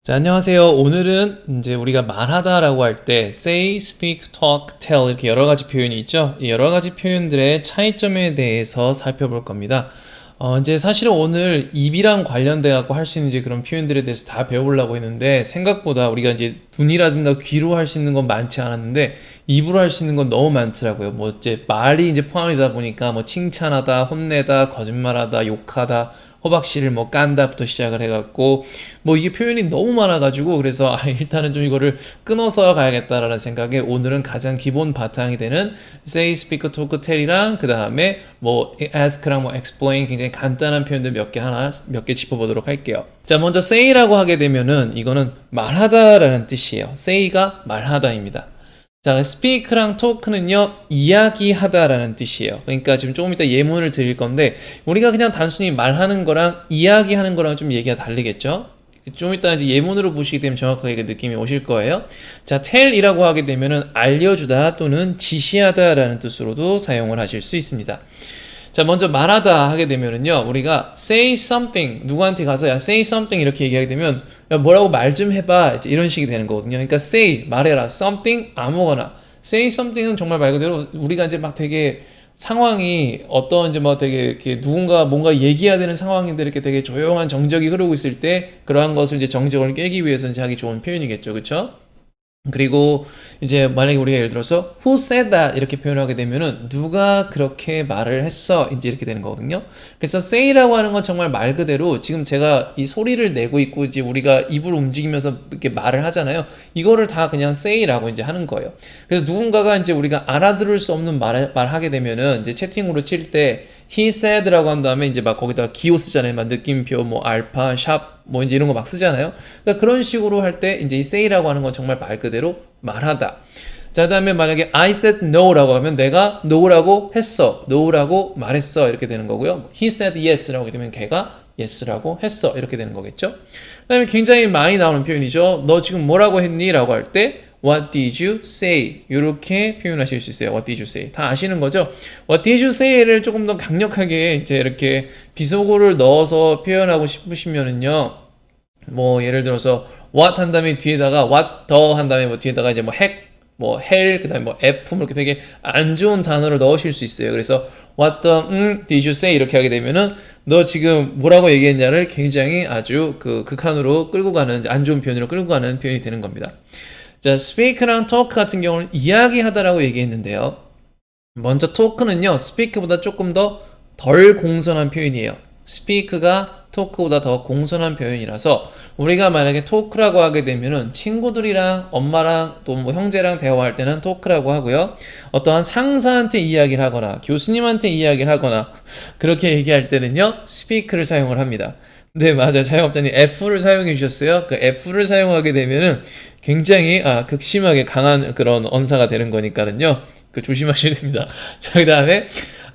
자, 안녕하세요. 오늘은 이제 우리가 말하다라고 할 때 say, speak, talk, tell 이렇게 여러 가지 표현이 있죠. 이 여러 가지 표현들의 차이점에 대해서 살펴볼 겁니다. 이제 사실은 오늘 입이랑 관련돼 갖고 할 수 있는 이제 그런 표현들에 대해서 다 배워보려고 했는데 생각보다 우리가 이제 눈이라든가 귀로 할 수 있는 건 많지 않았는데 입으로 할 수 있는 건 너무 많더라고요. 뭐 이제 말이 이제 포함이다 보니까 뭐 칭찬하다, 혼내다, 거짓말하다, 욕하다, 호박씨를 뭐 깐다부터 시작을 해갖고 뭐 이게 표현이 너무 많아가지고 그래서 일단은 좀 이거를 끊어서 가야겠다라는 생각에 오늘은 가장 기본 바탕이 되는 say, speak, talk, tell이랑 그 다음에 뭐 ask랑 뭐 explain 굉장히 간단한 표현들 몇 개 짚어보도록 할게요. 자, 먼저 say라고 하게 되면은 이거는 말하다라는 뜻이에요. say가 말하다입니다. 자, speak랑 talk는요, 이야기하다라는 뜻이에요. 그러니까 지금 조금 이따 예문을 드릴 건데, 우리가 그냥 단순히 말하는 거랑 이야기하는 거랑 좀 얘기가 다르겠죠? 좀 이따 이제 예문으로 보시게 되면 정확하게 느낌이 오실 거예요. 자, tell이라고 하게 되면은 알려주다 또는 지시하다라는 뜻으로도 사용을 하실 수 있습니다. 자, 먼저 말하다 하게 되면은요, 우리가 say something, 누구한테 가서 야, say something 이렇게 얘기하게 되면, 야, 뭐라고 말 좀 해봐. 이제 이런 식이 되는 거거든요. 그러니까 say, 말해라. something, 아무거나. say something은 정말 말 그대로 우리가 이제 막 되게 상황이 어떤 이제 뭐 되게 이렇게 누군가 뭔가 얘기해야 되는 상황인데 이렇게 되게 조용한 정적이 흐르고 있을 때 그러한 것을 이제 정적을 깨기 위해서는 이제 하기 좋은 표현이겠죠. 그쵸? 그리고 이제 만약에 우리가 예를 들어서 who said that 이렇게 표현하게 되면은 누가 그렇게 말을 했어 이제 이렇게 되는 거거든요. 그래서 say라고 하는 건 정말 말 그대로 지금 제가 이 소리를 내고 있고 이제 우리가 입을 움직이면서 이렇게 말을 하잖아요. 이거를 다 그냥 say라고 이제 하는 거예요. 그래서 누군가가 이제 우리가 알아들을 수 없는 말하게 되면은 이제 채팅으로 칠 때 he said라고 한 다음에 이제 막 거기다가 기호 쓰잖아요. 막 느낌표, 뭐 알파, 샵, 뭐 이제 이런 거 막 쓰잖아요. 그러니까 그런 식으로 할 때 이제 이 say라고 하는 건 정말 말 그대로 말하다. 자, 그다음에 만약에 I said no라고 하면 내가 no라고 했어, no라고 말했어 이렇게 되는 거고요. He said yes라고 하게 되면 걔가 yes라고 했어 이렇게 되는 거겠죠. 그다음에 굉장히 많이 나오는 표현이죠. 너 지금 뭐라고 했니? 라고 할 때 What did you say? 이렇게 표현하실 수 있어요. What did you say? 다 아시는 거죠? What did you say를 조금 더 강력하게 이제 이렇게 비속어를 넣어서 표현하고 싶으시면은요. 뭐 예를 들어서 what 한 다음에 뒤에다가 what 더 한 다음에 뭐 뒤에다가 이제 뭐 heck, 뭐 hell, 그다음에 뭐 f 뭐 이렇게 되게 안 좋은 단어를 넣으실 수 있어요. 그래서 what the did you say 이렇게 하게 되면은 너 지금 뭐라고 얘기했냐를 굉장히 아주 그 극한으로 끌고 가는 안 좋은 표현으로 끌고 가는 표현이 되는 겁니다. 자, speak랑 talk 같은 경우는 이야기하다라고 얘기했는데요. 먼저 talk는요, speak보다 조금 더 덜 공손한 표현이에요. speak가 talk보다 더 공손한 표현이라서 우리가 만약에 talk라고 하게 되면은 친구들이랑 엄마랑 또 뭐 형제랑 대화할 때는 talk라고 하고요. 어떠한 상사한테 이야기를 하거나 교수님한테 이야기를 하거나 그렇게 얘기할 때는요, speak를 사용을 합니다. 네, 맞아요. 자영업자님 F를 사용해 주셨어요. 그 F를 사용하게 되면은 굉장히 극심하게 강한 그런 언사가 되는 거니까는요. 그 조심하셔야 됩니다. 자, 그 다음에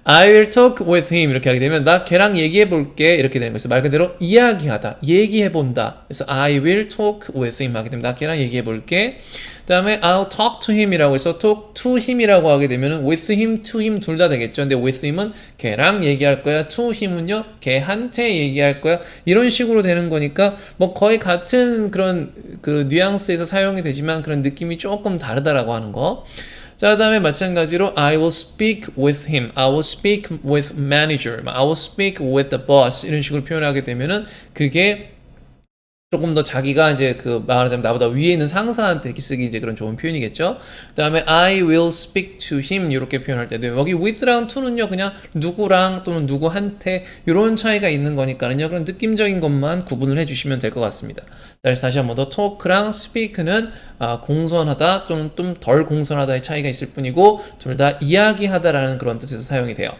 I will talk with him 이렇게 하게 되면 나 걔랑 얘기해 볼게 이렇게 되는 거예요. 말 그대로 이야기하다, 얘기해 본다. 그래서 I will talk with him 하게 되면 나 걔랑 얘기해 볼게. 그 다음에 I'll talk to him이라고 해서 talk to him이라고 하게 되면은 with him, to him 둘 다 되겠죠. 근데 with him은 걔랑 얘기할 거야. to him은요 걔한테 얘기할 거야. 이런 식으로 되는 거니까 뭐 거의 같은 그런 그 뉘앙스에서 사용이 되지만 그런 느낌이 조금 다르다라고 하는 거. 자, 그 다음에 마찬가지로 I will speak with him, I will speak with manager, I will speak with the boss 이런 식으로 표현하게 되면은 그게 조금 더 자기가 이제 그 말하자면 나보다 위에 있는 상사한테 쓰기 이제 그런 좋은 표현이겠죠. 그 다음에 I will speak to him 이렇게 표현할 때도 여기 with랑 to는요 그냥 누구랑 또는 누구한테 이런 차이가 있는 거니까는요 그런 느낌적인 것만 구분을 해주시면 될 것 같습니다. 그래서 다시 한번 더 talk랑 speak는 공손하다 또는 좀 덜 공손하다의 차이가 있을 뿐이고 둘 다 이야기하다라는 그런 뜻에서 사용이 돼요.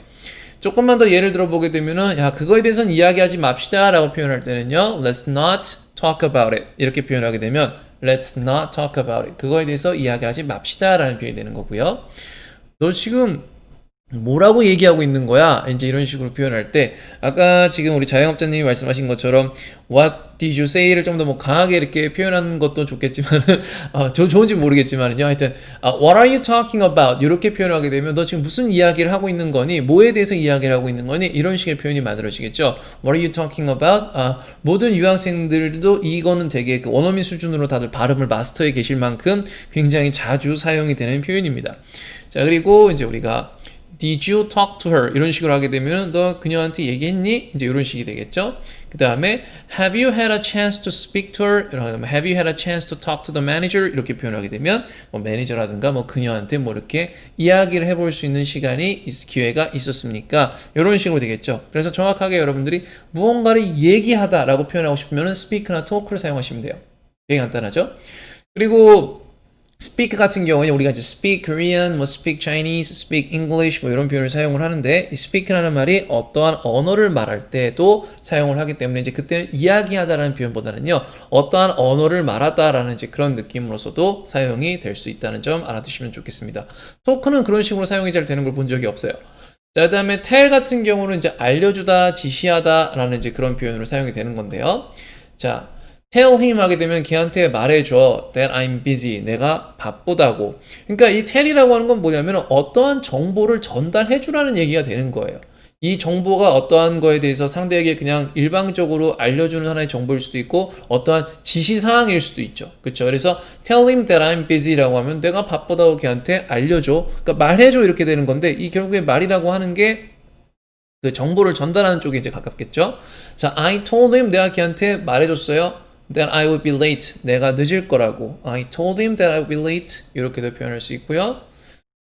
조금만 더 예를 들어보게 되면은 야 그거에 대해서는 이야기하지 맙시다 라고 표현할 때는요 let's not talk about it 이렇게 표현하게 되면 let's not talk about it 그거에 대해서 이야기하지 맙시다 라는 표현이 되는 거고요. 너 지금 뭐라고 얘기하고 있는 거야? 이제 이런 식으로 표현할 때, 아까 지금 우리 자영업자님이 말씀하신 것처럼 What did you say를 좀 더 뭐 강하게 이렇게 표현하는 것도 좋겠지만은, 좋은지 모르겠지만은요. 하여튼, What are you talking about? 이렇게 표현하게 되면 너 지금 무슨 이야기를 하고 있는 거니? 뭐에 대해서 이야기를 하고 있는 거니? 이런 식의 표현이 만들어지겠죠. What are you talking about? 모든 유학생들도 이거는 되게 그 원어민 수준으로 다들 발음을 마스터해 계실 만큼 굉장히 자주 사용이 되는 표현입니다. 자, 그리고 이제 우리가 Did you talk to her? 이런 식으로 하게 되면 너 그녀한테 얘기했니? 이제 이런 식이 되겠죠. 그 다음에 Have you had a chance to speak to her? Have you had a chance to talk to the manager? 이렇게 표현하게 되면 뭐 매니저라든가 뭐 그녀한테 뭐 이렇게 이야기를 해볼 수 있는 기회가 있었습니까? 이런 식으로 되겠죠. 그래서 정확하게 여러분들이 무언가를 얘기하다라고 표현하고 싶으면 speak나 talk를 사용하시면 돼요. 되게 간단하죠. 그리고 speak 같은 경우는 우리가 이제 speak Korean, 뭐 speak Chinese, speak English 뭐 이런 표현을 사용을 하는데 이 speak라는 말이 어떠한 언어를 말할 때도 사용을 하기 때문에 이제 그때는 이야기하다라는 표현보다는요 어떠한 언어를 말하다라는 이제 그런 느낌으로서도 사용이 될 수 있다는 점 알아두시면 좋겠습니다. 토크는 그런 식으로 사용이 잘 되는 걸 본 적이 없어요. 자, 그 다음에 tell 같은 경우는 이제 알려주다, 지시하다라는 이제 그런 표현으로 사용이 되는 건데요. 자, tell him 하게 되면 걔한테 말해줘 that I'm busy 내가 바쁘다고. 그러니까 이 tell이라고 하는 건 뭐냐면 어떠한 정보를 전달해 주라는 얘기가 되는 거예요. 이 정보가 어떠한 거에 대해서 상대에게 그냥 일방적으로 알려주는 하나의 정보일 수도 있고 어떠한 지시사항일 수도 있죠. 그렇죠? 그래서 tell him that I'm busy라고 하면 내가 바쁘다고 걔한테 알려줘. 그러니까 말해줘 이렇게 되는 건데 이 결국에 말이라고 하는 게 그 정보를 전달하는 쪽에 이제 가깝겠죠. 자, I told him 내가 걔한테 말해줬어요. That I would be late. 내가 늦을 거라고. I told him that I would be late. 이렇게도 표현할 수 있고요.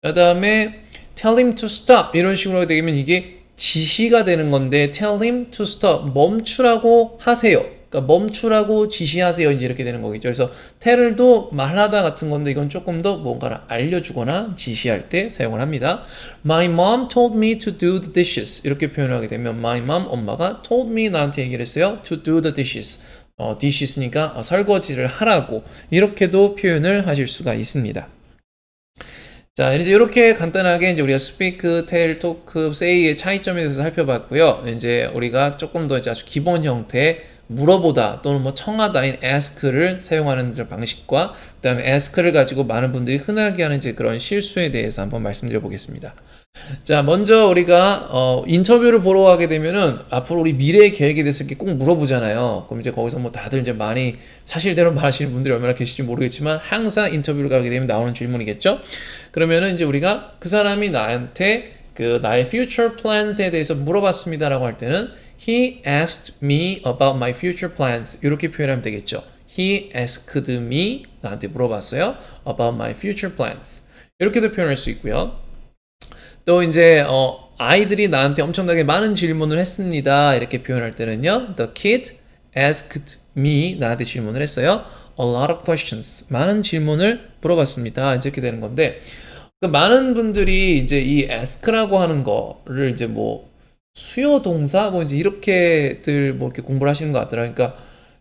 그 다음에 tell him to stop. 이런 식으로 하게 되면 이게 지시가 되는 건데 tell him to stop. 멈추라고 하세요. 그러니까 멈추라고 지시하세요. 이제 이렇게 되는 거겠죠. 그래서 tell도 말하다 같은 건데 이건 조금 더 뭔가를 알려주거나 지시할 때 사용을 합니다. My mom told me to do the dishes. 이렇게 표현하게 되면 my mom, 엄마가 told me 나한테 얘기를 했어요. to do the dishes. dishes니까 설거지를 하라고 이렇게도 표현을 하실 수가 있습니다. 자, 이제 이렇게 간단하게 이제 우리가 speak, tell, talk, say의 차이점에 대해서 살펴봤고요. 이제 우리가 조금 더 이제 아주 기본 형태 물어보다 또는 뭐 청하다인 ask를 사용하는 방식과 그다음에 ask를 가지고 많은 분들이 흔하게 하는 이제 그런 실수에 대해서 한번 말씀드려 보겠습니다. 자, 먼저 우리가 인터뷰를 보러 가게 되면은 앞으로 우리 미래의 계획에 대해서 이렇게 꼭 물어보잖아요. 그럼 이제 거기서 뭐 다들 이제 많이 사실대로 말하시는 분들이 얼마나 계실지 모르겠지만 항상 인터뷰를 가게 되면 나오는 질문이겠죠. 그러면은 이제 우리가 그 사람이 나한테 그 나의 future plans에 대해서 물어봤습니다라고 할 때는 He asked me about my future plans 이렇게 표현하면 되겠죠. He asked me 나한테 물어봤어요 about my future plans 이렇게도 표현할 수 있고요. 또 이제 아이들이 나한테 엄청나게 많은 질문을 했습니다. 이렇게 표현할 때는요. The kid asked me 나한테 질문을 했어요. A lot of questions. 많은 질문을 물어봤습니다. 이렇게 되는 건데 많은 분들이 이제 이 ask라고 하는 거를 이제 뭐 수요 동사 뭐 이제 이렇게들 뭐 이렇게 공부를 하시는 것 같더라고요. 그러니까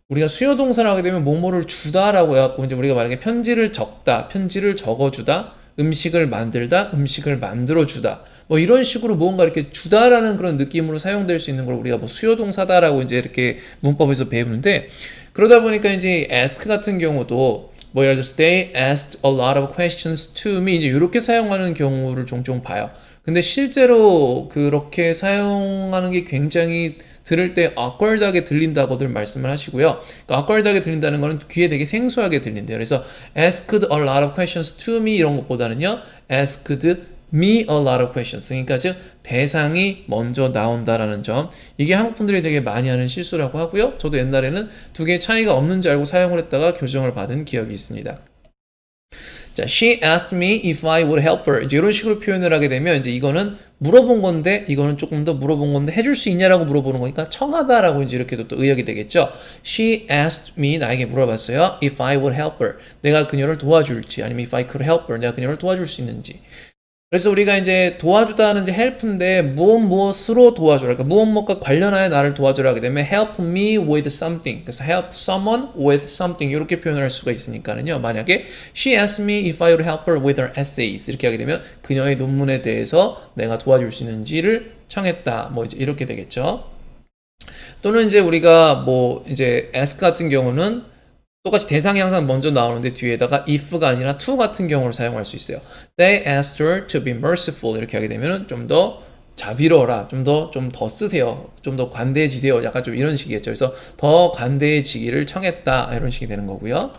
우리가 수요 동사를 하게 되면 뭐뭐를 주다라고 해갖고 이제 우리가 만약에 편지를 적다, 편지를 적어주다, 음식을 만들다, 음식을 만들어주다. 뭐 이런 식으로 무언가 이렇게 주다라는 그런 느낌으로 사용될 수 있는 걸 우리가 뭐 수요동사다라고 이제 이렇게 문법에서 배우는데 그러다 보니까 이제 ask 같은 경우도 뭐 예를 들어서 they asked a lot of questions to me 이제 이렇게 사용하는 경우를 종종 봐요. 근데 실제로 그렇게 사용하는 게 굉장히 들을 때 awkward하게 들린다고들 말씀을 하시고요. 그러니까 awkward하게 들린다는 거는 귀에 되게 생소하게 들린대요. 그래서 asked a lot of questions to me 이런 것보다는요. asked me a lot of questions. 그러니까 즉 대상이 먼저 나온다라는 점. 이게 한국 분들이 되게 많이 하는 실수라고 하고요. 저도 옛날에는 두 개의 차이가 없는 줄 알고 사용을 했다가 교정을 받은 기억이 있습니다. 자, she asked me if I would help her. 이제 이런 식으로 표현을 하게 되면 이제 이거는 물어본 건데 이거는 조금 더 물어본 건데 해줄 수 있냐라고 물어보는 거니까 청하다라고 이제 이렇게도 또 의역이 되겠죠. She asked me 나에게 물어봤어요. If I would help her. 내가 그녀를 도와줄지 아니면 if I could help her. 내가 그녀를 도와줄 수 있는지. 그래서 우리가 이제 도와주다는 이제 help인데 무엇으로 도와주라. 그러니까 무엇과 관련하여 나를 도와주라 하게 되면 help me with something. 그래서 help someone with something 이렇게 표현을 할 수가 있으니까는요. 만약에 she asked me if I would help her with her essays 이렇게 하게 되면 그녀의 논문에 대해서 내가 도와줄 수 있는지를 청했다. 뭐 이제 이렇게 되겠죠. 또는 이제 우리가 뭐 이제 ask 같은 경우는 똑같이 대상이 항상 먼저 나오는데 뒤에다가 if가 아니라 to 같은 경우를 사용할 수 있어요. They asked her to be merciful 이렇게 하게 되면은 좀 더 자비로워라, 좀 더 쓰세요, 좀 더 관대해지세요. 약간 좀 이런 식이겠죠. 그래서 더 관대해지기를 청했다 이런 식이 되는 거고요.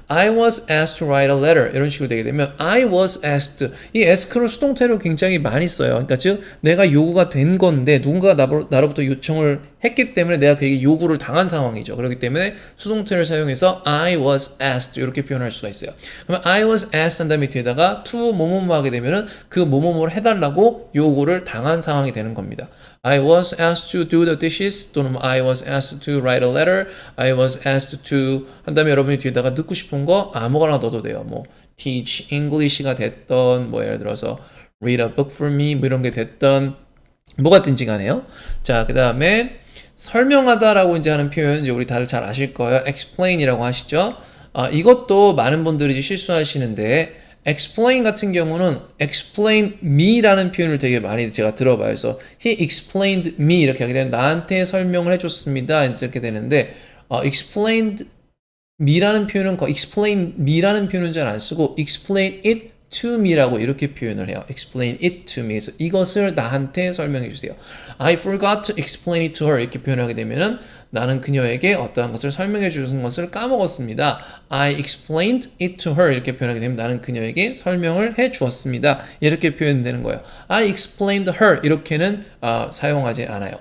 I was asked to write a letter 이런 식으로 되게 되면 I was asked 이 ask를 수동태로 굉장히 많이 써요. 그러니까 즉 내가 요구가 된 건데 누군가 나로부터 요청을 했기 때문에 내가 그에게 요구를 당한 상황이죠. 그렇기 때문에 수동태를 사용해서 I was asked 이렇게 표현할 수가 있어요. 그러면 I was asked 한 다음에 뒤에다가 to 뭐뭐뭐 하게 되면은 그 뭐뭐뭐를 해달라고 요구를 당한 상황이 되는 겁니다. I was asked to do the dishes 또는 I was asked to write a letter I was asked to 한 다음에 여러분이 뒤에다가 넣고 싶은 거 아무거나 넣어도 돼요. 뭐 teach English가 됐던 뭐 예를 들어서 read a book for me 뭐 이런 게 됐던 뭐가든지 간에요. 자, 그 다음에 설명하다라고 이제 하는 표현 이제 우리 다들 잘 아실 거예요. explain이라고 하시죠. 이것도 많은 분들이 이제 실수하시는데 explain 같은 경우는 explain me라는 표현을 되게 많이 제가 들어봐요. 그래서 he explained me 이렇게 하게 되면 나한테 설명을 해줬습니다. 이렇게 되는데 explained me라는 표현은 explain me라는 표현은 잘 안 쓰고 explain it to me라고 이렇게 표현을 해요. explain it to me. 그래서 이것을 나한테 설명해 주세요. I forgot to explain it to her 이렇게 표현하게 되면은 나는 그녀에게 어떠한 것을 설명해 주는 것을 까먹었습니다. I explained it to her 이렇게 표현하게 되면 나는 그녀에게 설명을 해 주었습니다. 이렇게 표현되는 거예요. I explained her 이렇게는 사용하지 않아요.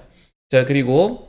자, 그리고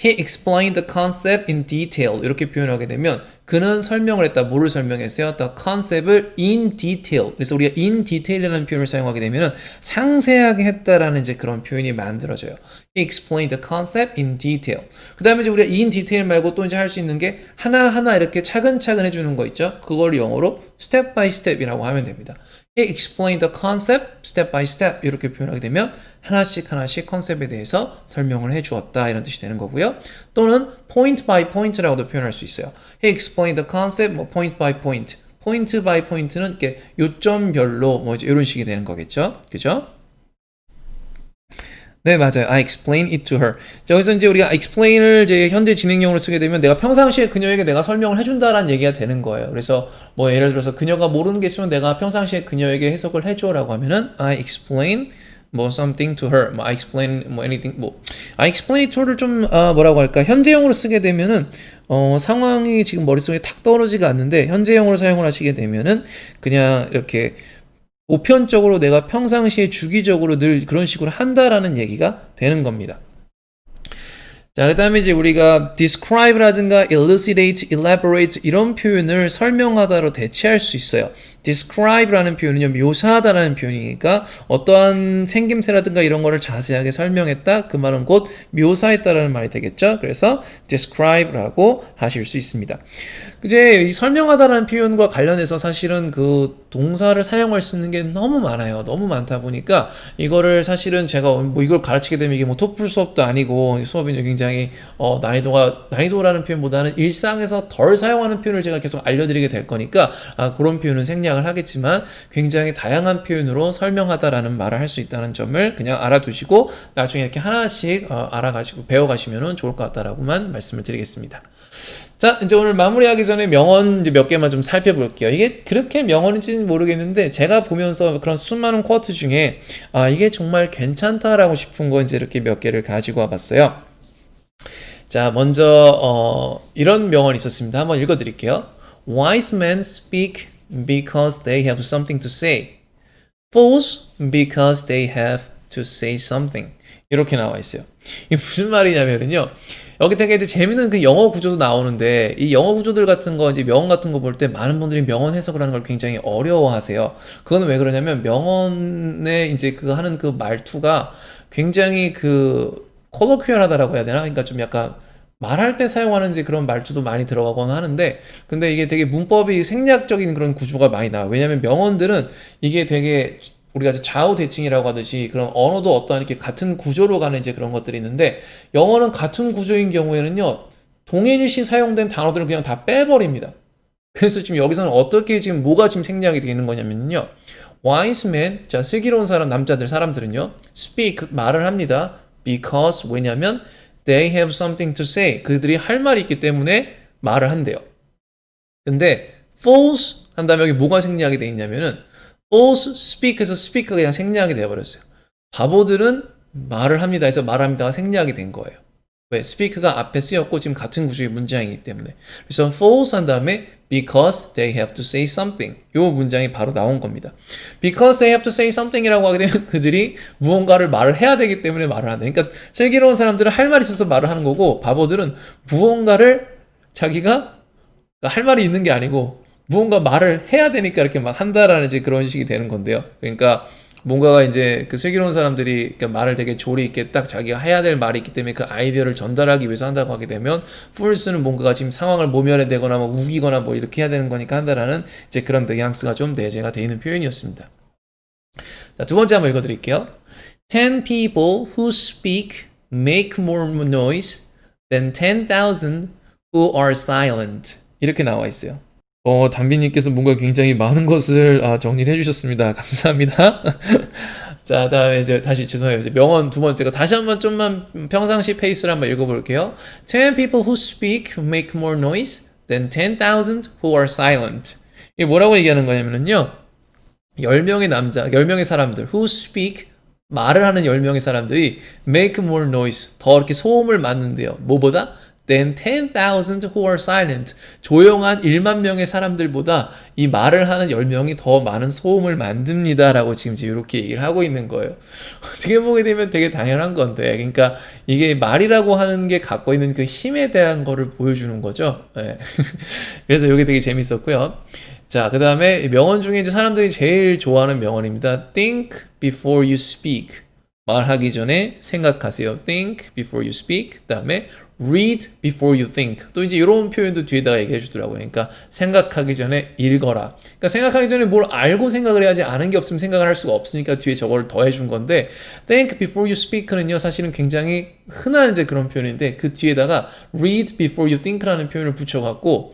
He explained the concept in detail. 이렇게 표현하게 되면 그는 설명을 했다. 뭐를 설명했어요? The concept을 in detail. 그래서 우리가 in detail이라는 표현을 사용하게 되면 상세하게 했다라는 이제 그런 표현이 만들어져요. He explained the concept in detail. 그 다음에 이제 우리가 in detail 말고 또 이제 할 수 있는 게 하나하나 이렇게 차근차근 해주는 거 있죠? 그걸 영어로 step by step이라고 하면 됩니다. He explained the concept step by step 이렇게 표현하게 되면 하나씩 하나씩 컨셉에 대해서 설명을 해주었다 이런 뜻이 되는 거고요. 또는 point by point라고도 표현할 수 있어요. He explained the concept 뭐 point by point, point by point는 이렇게 요점별로 뭐 이제 이런 식이 되는 거겠죠, 그죠? 네, 맞아요. I explain it to her. 자, 여기서 이제 우리가 explain을 이제 현재 진행형으로 쓰게 되면 내가 평상시에 그녀에게 내가 설명을 해준다라는 얘기가 되는 거예요. 그래서 뭐 예를 들어서 그녀가 모르는 게 있으면 내가 평상시에 그녀에게 해석을 해줘라고 하면은 I explain 뭐 something to her, 뭐 I explain 뭐 anything, 뭐 I explain it to her를 좀 뭐라고 할까 현재형으로 쓰게 되면은 상황이 지금 머릿속에 탁 떠오르지가 않는데 현재형으로 사용을 하시게 되면은 그냥 이렇게 보편적으로 내가 평상시에 주기적으로 늘 그런 식으로 한다라는 얘기가 되는 겁니다. 자, 그 다음에 이제 우리가 describe라든가 elucidate, elaborate 이런 표현을 설명하다로 대체할 수 있어요. describe라는 표현은요, 묘사하다라는 표현이니까 어떠한 생김새라든가 이런 거를 자세하게 설명했다. 그 말은 곧 묘사했다라는 말이 되겠죠. 그래서 describe라고 하실 수 있습니다. 이제 이 설명하다라는 표현과 관련해서 사실은 그 동사를 사용할 수 있는 게 너무 많아요. 너무 많다 보니까 이거를 사실은 제가 뭐 이걸 가르치게 되면 이게 뭐 토플 수업도 아니고 수업이 굉장히 난이도라는 표현보다는 일상에서 덜 사용하는 표현을 제가 계속 알려드리게 될 거니까 그런 표현은 생략을 하겠지만 굉장히 다양한 표현으로 설명하다라는 말을 할 수 있다는 점을 그냥 알아두시고 나중에 이렇게 하나씩 알아가시고 배워가시면 좋을 것 같다라고만 말씀을 드리겠습니다. 자, 이제 오늘 마무리하기 전에 명언 이제 몇 개만 좀 살펴볼게요. 이게 그렇게 명언인지는 모르겠는데 제가 보면서 그런 수많은 쿼트 중에 이게 정말 괜찮다라고 싶은 거 이제 이렇게 몇 개를 가지고 와봤어요. 자, 먼저 이런 명언이 있었습니다. 한번 읽어드릴게요. Wise men speak because they have something to say. Fools because they have to say something. 이렇게 나와 있어요. 이게 무슨 말이냐면요. 여기 되게 이제 재밌는 그 영어 구조도 나오는데 이 영어 구조들 같은 거 이제 명언 같은 거 볼 때 많은 분들이 명언 해석을 하는 걸 굉장히 어려워하세요. 그거는 왜 그러냐면 명언에 이제 그 하는 그 말투가 굉장히 그 콜로퀴얼하다라고 해야 되나? 그러니까 좀 약간 말할 때 사용하는 이제 그런 말투도 많이 들어가곤 하는데, 근데 이게 되게 문법이 생략적인 그런 구조가 많이 나와요. 왜냐면 명언들은 이게 되게 우리가 이제 좌우 대칭이라고 하듯이 그런 언어도 어떠한 이렇게 같은 구조로 가는 이제 그런 것들이 있는데, 영어는 같은 구조인 경우에는요, 동일시 사용된 단어들을 그냥 다 빼버립니다. 그래서 지금 여기서는 어떻게 지금 뭐가 지금 생략이 되는 거냐면요. wise men, 자, 슬기로운 사람, 남자들, 사람들은요, speak, 말을 합니다. because, 왜냐면, they have something to say. 그들이 할 말이 있기 때문에 말을 한대요. 근데, false 한다면 여기 뭐가 생략이 돼 있냐면은, false speak에서 speak가 그냥 생략이 돼버렸어요. 바보들은 말을 합니다 해서 말합니다가 생략이 된 거예요. 왜? speak가 앞에 쓰였고 지금 같은 구조의 문장이기 때문에. 그래서 false 한 다음에 because they have to say something. 요 문장이 바로 나온 겁니다. because they have to say something이라고 하게 되면 그들이 무언가를 말을 해야 되기 때문에 말을 한다. 그러니까 슬기로운 사람들은 할 말이 있어서 말을 하는 거고, 바보들은 무언가를 자기가 할 말이 있는 게 아니고 무언가 말을 해야 되니까 이렇게 막 한다라는 이제 그런 식이 되는 건데요. 그러니까 뭔가가 이제 그 슬기로운 사람들이 그러니까 말을 되게 조리 있게 딱 자기가 해야 될 말이 있기 때문에 그 아이디어를 전달하기 위해서 한다고 하게 되면, fools는 뭔가가 지금 상황을 모면해내거나 뭐 우기거나 뭐 이렇게 해야 되는 거니까 한다라는 이제 그런 뉘앙스가 좀 내재가 되어 있는 표현이었습니다. 자, 두 번째 한번 읽어드릴게요. 10 people who speak make more noise than 10,000 who are silent. 이렇게 나와 있어요. 담비님께서 뭔가 굉장히 많은 것을 정리를 해주셨습니다. 감사합니다. 자, 다음에 이제 다시 죄송해요. 이제 명언 두 번째가 다시 한번 좀만 평상시 페이스로 한번 읽어볼게요. 10 people who speak make more noise than 10,000 who are silent. 이게 뭐라고 얘기하는 거냐면요. 10명의 남자, 10명의 사람들 who speak 말을 하는 10명의 사람들이 make more noise 더 이렇게 소음을 맞는데요. 뭐보다? than 10,000 who are silent. 조용한 1만 명의 사람들보다 이 말을 하는 10명이 더 많은 소음을 만듭니다. 라고 지금 이렇게 얘기를 하고 있는 거예요. 어떻게 보게 되면 되게 당연한 건데, 그러니까 이게 말이라고 하는 게 갖고 있는 그 힘에 대한 거를 보여주는 거죠. 네. 그래서 이게 되게 재밌었고요. 자, 그 다음에 명언 중에 이제 사람들이 제일 좋아하는 명언입니다. Think before you speak. 말하기 전에 생각하세요. Think before you speak. 그 다음에 read before you think. 또 이제 이런 표현도 뒤에다가 얘기해 주더라고요. 그러니까 생각하기 전에 읽어라. 그러니까 생각하기 전에 뭘 알고 생각을 해야지, 아는 게 없으면 생각을 할 수가 없으니까 뒤에 저걸 더해 준 건데, think before you speak는요 사실은 굉장히 흔한 이제 그런 표현인데, 그 뒤에다가 read before you think라는 표현을 붙여갖고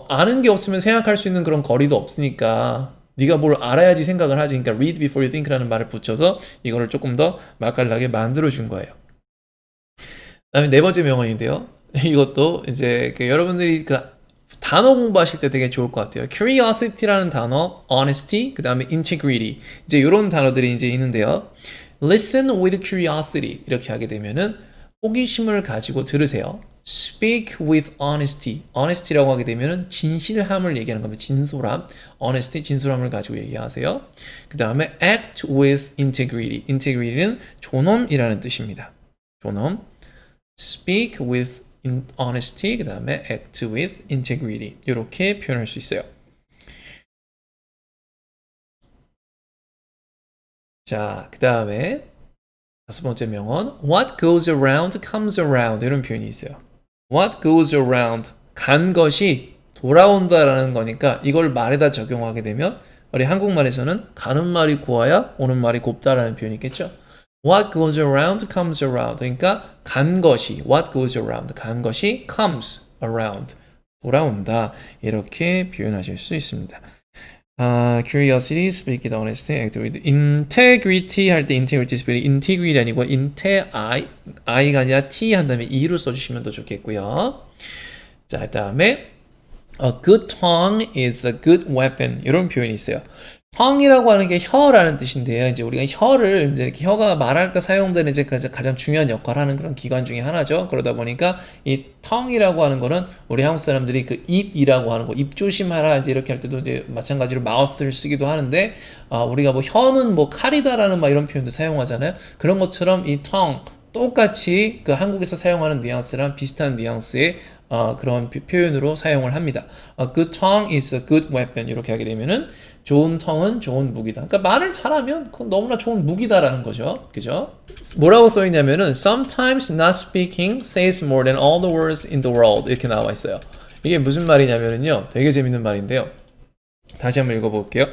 아는 게 없으면 생각할 수 있는 그런 거리도 없으니까 네가 뭘 알아야지 생각을 하지. 그러니까 read before you think라는 말을 붙여서 이거를 조금 더 맛깔나게 만들어 준 거예요. 그다음에 네 번째 명언인데요. 이것도 이제 여러분들이 그 단어 공부하실 때 되게 좋을 것 같아요. curiosity라는 단어, honesty, 그 다음에 integrity. 이제 이런 단어들이 이제 있는데요. listen with curiosity 이렇게 하게 되면은 호기심을 가지고 들으세요. speak with honesty. honesty라고 하게 되면은 진실함을 얘기하는 겁니다. 진솔함. honesty, 진솔함을 가지고 얘기하세요. 그 다음에 act with integrity. integrity는 존엄이라는 뜻입니다. 존엄. speak with honesty, 그 다음에 act with integrity. 이렇게 표현할 수 있어요. 자, 그 다음에 다섯 번째 명언, what goes around comes around. 이런 표현이 있어요. what goes around, 간 것이 돌아온다라는 거니까 이걸 말에다 적용하게 되면 우리 한국말에서는 가는 말이 고와야 오는 말이 곱다라는 표현이 있겠죠. what goes around comes around. 그러니까 간 것이, what goes around, 간 것이 comes around, 돌아온다. 이렇게 표현하실 수 있습니다. curiosity, speak with honesty, act with integrity 할 때 integrity, speak integrity 아니고 i가 아니라 t 한 다음에 e로 써주시면 더 좋겠고요. 자, 그 다음에 a good tongue is a good weapon. 이런 표현이 있어요. tongue이라고 하는 게 혀라는 뜻인데요. 이제 우리가 혀를 이제 혀가 말할 때 사용되는 이제 가장 중요한 역할을 하는 그런 기관 중에 하나죠. 그러다 보니까 이 tongue이라고 하는 거는 우리 한국 사람들이 그 입이라고 하는 거, 입 조심하라 이제 이렇게 할 때도 이제 마찬가지로 mouth를 쓰기도 하는데, 우리가 뭐 혀는 뭐 칼이다라는 막 이런 표현도 사용하잖아요. 그런 것처럼 이 tongue 똑같이 그 한국에서 사용하는 뉘앙스랑 비슷한 뉘앙스의 그런 표현으로 사용을 합니다. A good tongue is a good weapon. 이렇게 하게 되면은 좋은 tongue은 좋은 무기다. 그러니까 말을 잘하면 그건 너무나 좋은 무기다라는 거죠. 그죠? 뭐라고 써 있냐면은 sometimes not speaking says more than all the words in the world. 이렇게 나와 있어요. 이게 무슨 말이냐면은요. 되게 재밌는 말인데요. 다시 한번 읽어볼게요.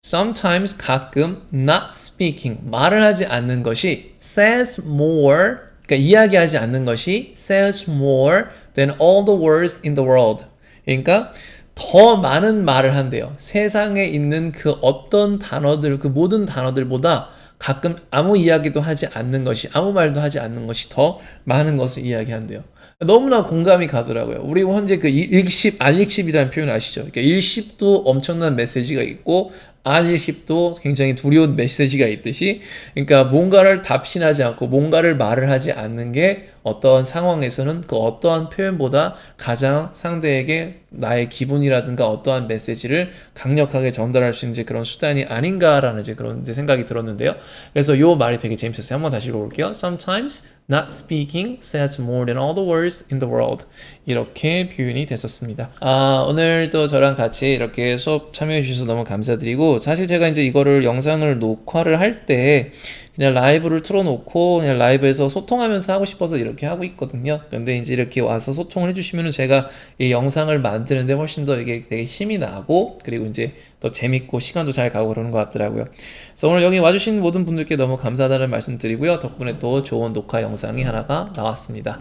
Sometimes 가끔 not speaking 말을 하지 않는 것이 says more 그러니까 이야기하지 않는 것이 says more than all the words in the world. 그러니까 더 많은 말을 한대요. 세상에 있는 그 어떤 단어들, 그 모든 단어들보다 가끔 아무 이야기도 하지 않는 것이, 아무 말도 하지 않는 것이 더 많은 것을 이야기한대요. 너무나 공감이 가더라고요. 우리 현재 그 일십, 안일십이라는 표현 아시죠? 그러니까 일십도 엄청난 메시지가 있고, 안일십도 굉장히 두려운 메시지가 있듯이, 그러니까 뭔가를 답신하지 않고 뭔가를 말을 하지 않는 게 어떠한 상황에서는 그 어떠한 표현보다 가장 상대에게 나의 기분이라든가 어떠한 메시지를 강력하게 전달할 수 있는 그런 수단이 아닌가라는 그런 생각이 들었는데요. 그래서 이 말이 되게 재밌었어요. 한번 다시 읽어볼게요. Sometimes not speaking says more than all the words in the world. 이렇게 표현이 됐었습니다. 오늘도 저랑 같이 이렇게 수업 참여해 주셔서 너무 감사드리고, 사실 제가 이제 이거를 영상을 녹화를 할 때 그냥 라이브를 틀어놓고 그냥 라이브에서 소통하면서 하고 싶어서 이렇게 하고 있거든요. 근데 이제 이렇게 와서 소통을 해주시면은 제가 이 영상을 만드는데 훨씬 더 이게 되게 힘이 나고, 그리고 이제 더 재밌고 시간도 잘 가고 그러는 것 같더라고요. 그래서 오늘 여기 와주신 모든 분들께 너무 감사하다는 말씀 드리고요. 덕분에 또 좋은 녹화 영상이 하나가 나왔습니다.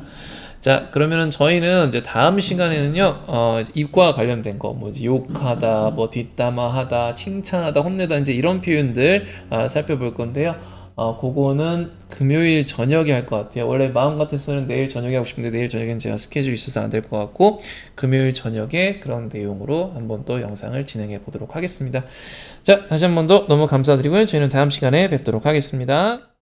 자, 그러면은 저희는 이제 다음 시간에는요, 입과 관련된 거, 뭐, 욕하다, 뭐, 뒷담화하다, 칭찬하다, 혼내다, 이제 이런 표현들 살펴볼 건데요. 그거는 금요일 저녁에 할 것 같아요. 원래 마음 같아서는 내일 저녁에 하고 싶은데 내일 저녁엔 제가 스케줄이 있어서 안 될 것 같고, 금요일 저녁에 그런 내용으로 한번 또 영상을 진행해 보도록 하겠습니다. 자, 다시 한 번 더 너무 감사드리고요. 저희는 다음 시간에 뵙도록 하겠습니다.